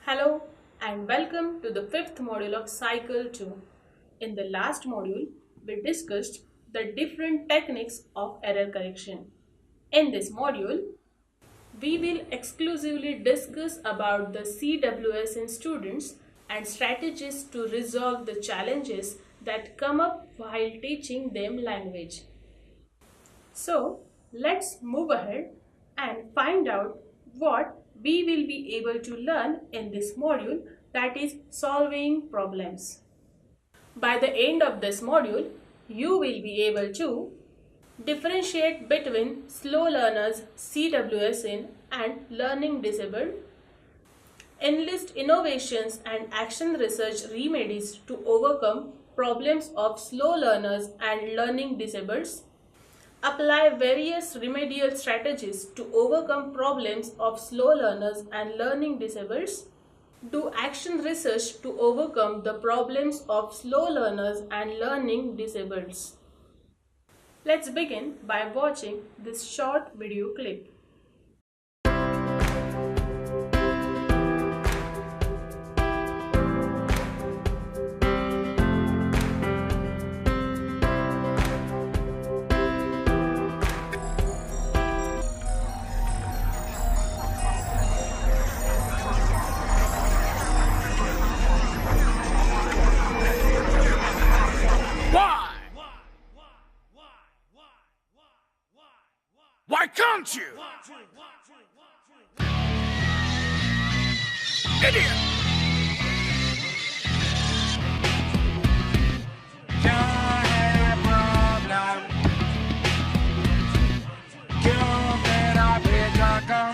Hello and welcome to the fifth module of Cycle 2. In the last module, we discussed the different techniques of error correction. In this module, we will exclusively discuss about the CWS in students and strategies to resolve the challenges that come up while teaching them language. So, let's move ahead and find out what we will be able to learn in this module, that is solving problems. By the end of this module, you will be able to differentiate between slow learners CWS in and learning disabled, enlist innovations and action research remedies to overcome problems of slow learners and learning disabled, apply various remedial strategies to overcome problems of slow learners and learning disabled, do action research to overcome the problems of slow learners and learning disabled. Let's begin by watching this short video clip. Why can't you? Idiot! क्या है problem? क्यों मेरा भेजा कम?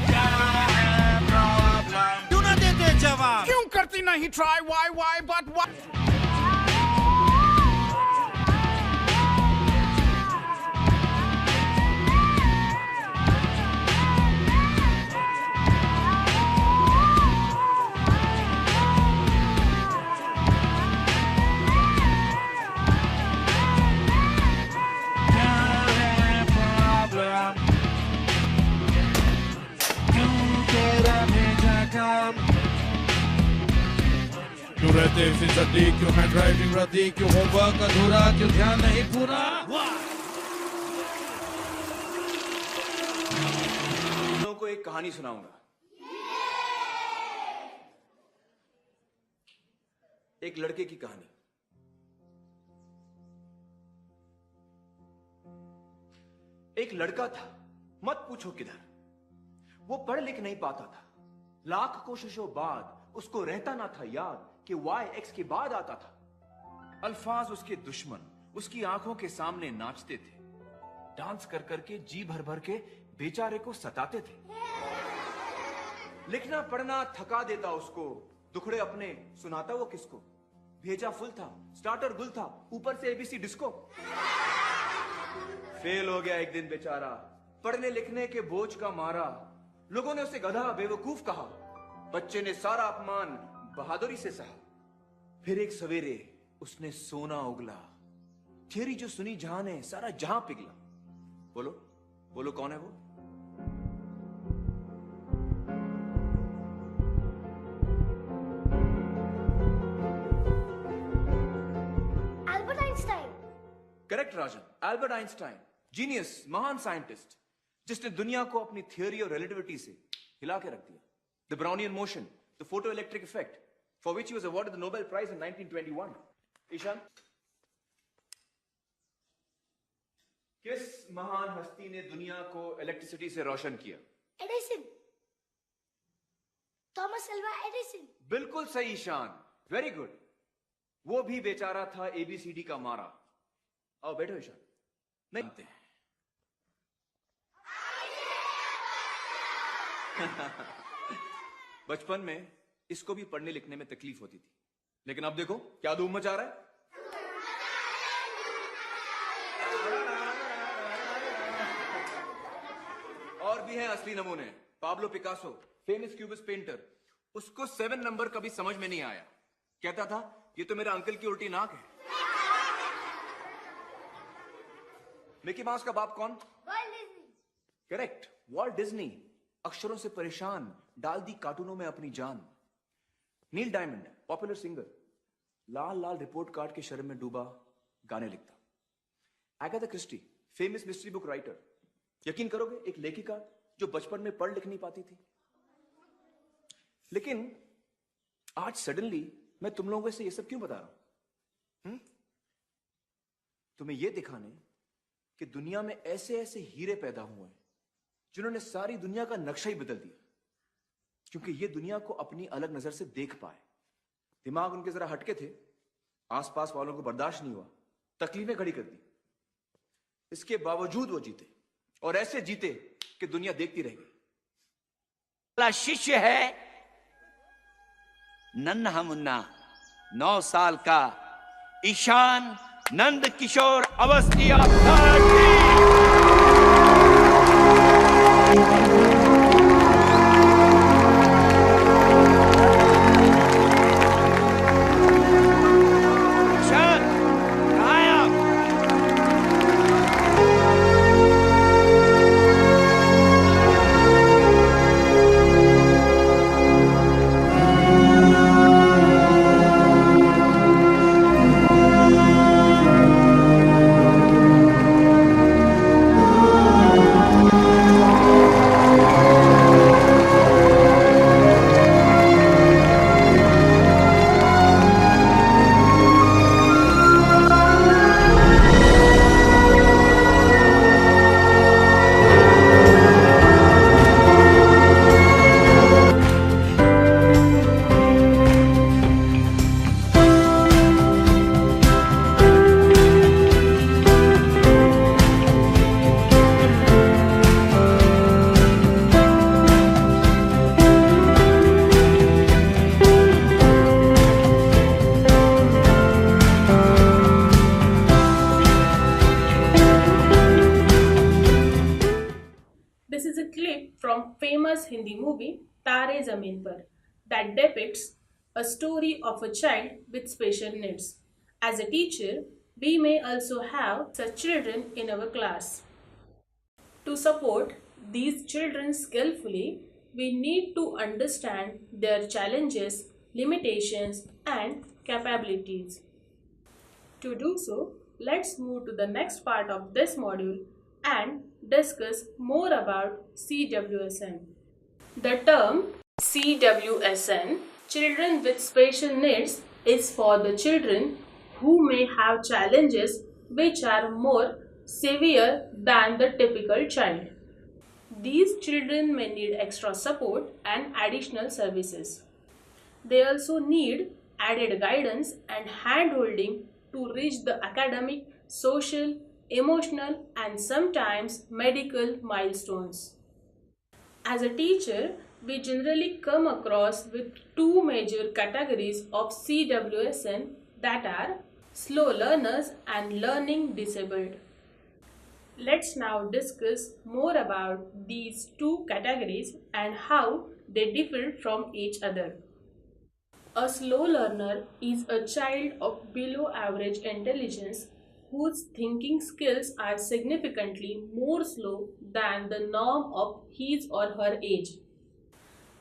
क्या है problem? क्यों ना देते जवाब? क्यों करती नहीं try? Why, but why? क्यों रहते फिर जल्दी, क्यों है ड्राइविंग रद्दी, क्यों होमवर्क अधूरा, क्यों ध्यान नहीं पूरा? लोगों को एक कहानी सुनाऊंगा। एक लड़के की कहानी। एक लड़का था, मत पूछो किधर। वो पढ़ लिख नहीं पाता था। लाख कोशिशों बाद उसको रहता ना था याद कि y x के बाद आता था। अल्फाज उसके दुश्मन उसकी आंखों के सामने नाचते थे। डांस कर करके जी भर भर के बेचारे को सताते थे। लिखना पढ़ना थका देता उसको, दुखड़े अपने सुनाता वो किसको। भेजा फुल था, स्टार्टर गुल था, ऊपर से एबीसी डिस्को। फेल हो गया एक दिन बेचारा, पढ़ने लिखने के बोझ का मारा। लोगों ने उसे गधा बेवकूफ कहा, बच्चे ने सारा अपमान बहादुरी से सहा। फिर एक सवेरे उसने सोना उगला, थियरी जो सुनी जहां ने सारा जहां पिघला। बोलो बोलो कौन है वो? Albert Einstein. करेक्ट राजन, एल्बर्ट आइंस्टाइन, जीनियस, महान साइंटिस्ट, जिसने दुनिया को अपनी थियरी और रिलेटिविटी से हिला के रख दिया। The Brownian motion, the photoelectric effect, for which he was awarded the Nobel prize in 1921। Ishan, किस महान हस्ती ने दुनिया को इलेक्ट्रिसिटी से रोशन किया? एडिसन। Thomas Alva Edison. बिल्कुल सही ईशान, वेरी गुड। वो भी बेचारा था एबीसीडी का मारा। आओ बैठो ईशान। नहीं बचपन में इसको भी पढ़ने लिखने में तकलीफ होती थी, लेकिन अब देखो क्या धूम मचा रहा है। और भी हैं असली नमूने। Pablo Picasso, famous cubist painter, उसको 7 नंबर कभी समझ में नहीं आया। कहता था ये तो मेरा अंकल की उल्टी नाक है। मिकी माउस का बाप कौन? World Disney. Correct, Walt Disney. अक्षरों से परेशान डाल दी कार्टूनों में अपनी जान। नील डायमंड, पॉपुलर सिंगर, लाल लाल रिपोर्ट कार्ड के शर्म में डूबा गाने लिखता। Agatha Christie, famous mystery book writer, यकीन करोगे एक लेखिका जो बचपन में पढ़ लिख नहीं पाती थी। लेकिन आज सडनली मैं तुम लोगों से ये सब क्यों बता रहा हूं? तुम्हें यह दिखाने कि दुनिया में ऐसे ऐसे हीरे पैदा हुए हैं जिन्होंने सारी दुनिया का नक्शा ही बदल दिया, क्योंकि ये दुनिया को अपनी अलग नजर से देख पाए। दिमाग उनके जरा हटके थे, आसपास वालों को बर्दाश्त नहीं हुआ, तकलीफें खड़ी कर दी। इसके बावजूद वो जीते, और ऐसे जीते कि दुनिया देखती रह गई। पहला शिष्य है नन्हा मुन्ना 9 साल का ईशान नंद किशोर अवस्थी ईशान, कहाँ हैं आप? This is a clip from famous Hindi movie Tare Zameen Par that depicts a story of a child with special needs. As a teacher, we may also have such children in our class. To support these children skillfully, we need to understand their challenges, limitations, and capabilities. To do so, let's move to the next part of this module and discuss more about CWSN. The term CWSN, Children with Special Needs, is for the children who may have challenges which are more severe than the typical child. These children may need extra support and additional services. They also need added guidance and hand-holding to reach the academic, social, emotional, and sometimes medical milestones. As a teacher, we generally come across with two major categories of CWSN, that are slow learners and learning disabled. Let's now discuss more about these two categories and how they differ from each other. A slow learner is a child of below average intelligence whose thinking skills are significantly more slow than the norm of his or her age.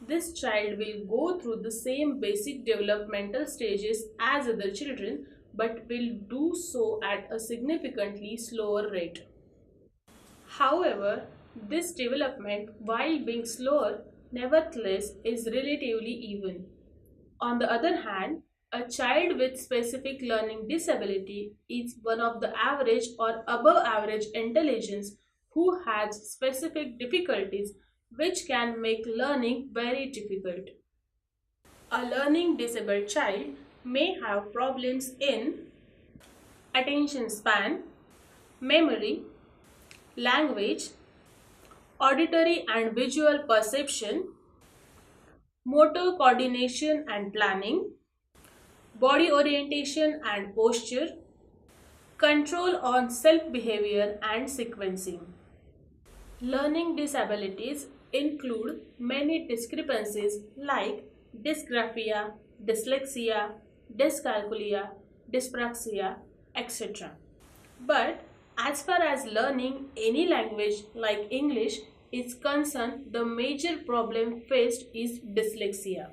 This child will go through the same basic developmental stages as other children but will do so at a significantly slower rate. However, this development, while being slower, nevertheless is relatively even. On the other hand, a child with specific learning disability is one of the average or above average intelligence who has specific difficulties which can make learning very difficult. A learning disabled child may have problems in attention span, memory, language, auditory and visual perception, motor coordination and planning, body orientation and posture, control on self-behavior and sequencing. Learning disabilities include many discrepancies like dysgraphia, dyslexia, dyscalculia, dyspraxia, etc. But as far as learning any language like English is concerned, the major problem faced is dyslexia.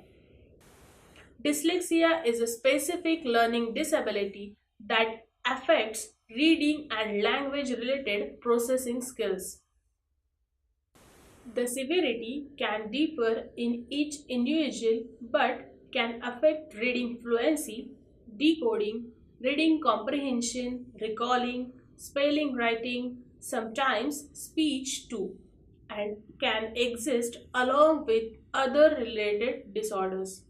Dyslexia is a specific learning disability that affects reading and language-related processing skills. The severity can differ in each individual but can affect reading fluency, decoding, reading comprehension, recalling, spelling, writing, sometimes speech too, and can exist along with other related disorders.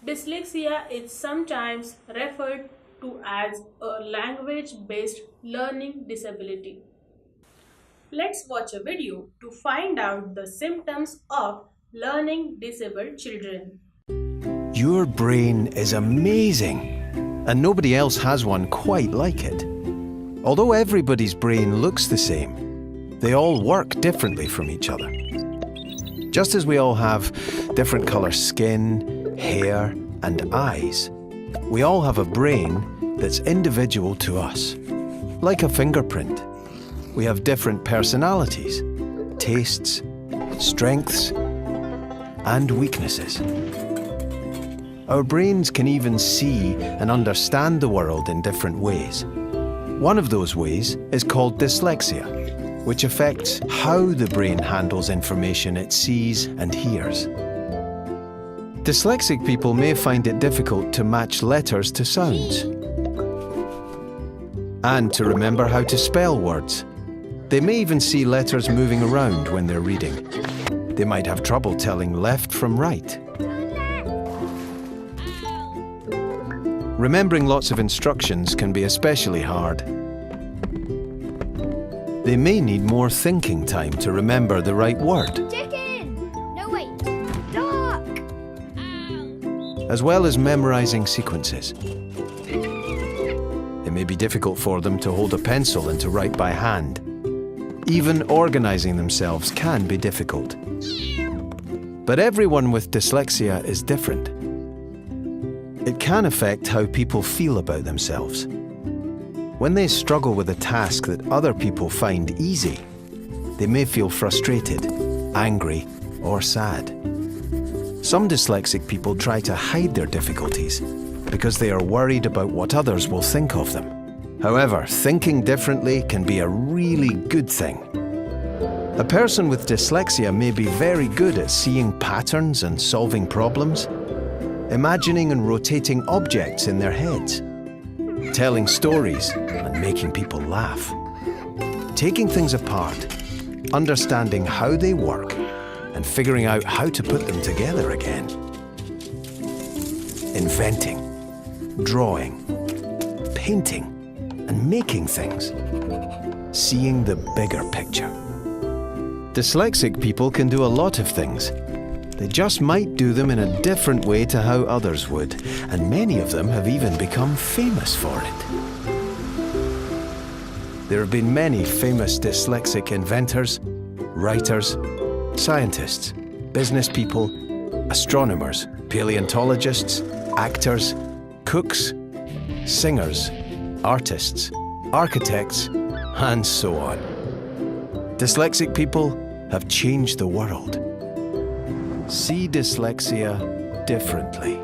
Dyslexia is sometimes referred to as a language-based learning disability. Let's watch a video to find out the symptoms of learning disabled children. Your brain is amazing, and nobody else has one quite like it. Although everybody's brain looks the same, they all work differently from each other. Just as we all have different colour skin, hair, and eyes, we all have a brain that's individual to us. Like a fingerprint, we have different personalities, tastes, strengths, and weaknesses. Our brains can even see and understand the world in different ways. One of those ways is called dyslexia, which affects how the brain handles information it sees and hears. Dyslexic people may find it difficult to match letters to sounds and to remember how to spell words. They may even see letters moving around when they're reading. They might have trouble telling left from right. Remembering lots of instructions can be especially hard. They may need more thinking time to remember the right word, Chicken! No, wait. Duck! as well as memorizing sequences. It may be difficult for them to hold a pencil and to write by hand. Even organizing themselves can be difficult. But everyone with dyslexia is different. It can affect how people feel about themselves. When they struggle with a task that other people find easy, they may feel frustrated, angry, or sad. Some dyslexic people try to hide their difficulties because they are worried about what others will think of them. However, thinking differently can be a really good thing. A person with dyslexia may be very good at seeing patterns and solving problems, imagining and rotating objects in their heads, telling stories and making people laugh, taking things apart, understanding how they work, and figuring out how to put them together again. Inventing, drawing, painting, and making things. Seeing the bigger picture. Dyslexic people can do a lot of things. They just might do them in a different way to how others would, and many of them have even become famous for it. There have been many famous dyslexic inventors, writers, scientists, business people, astronomers, paleontologists, actors, cooks, singers, artists, architects, and so on. Dyslexic people have changed the world. See dyslexia differently.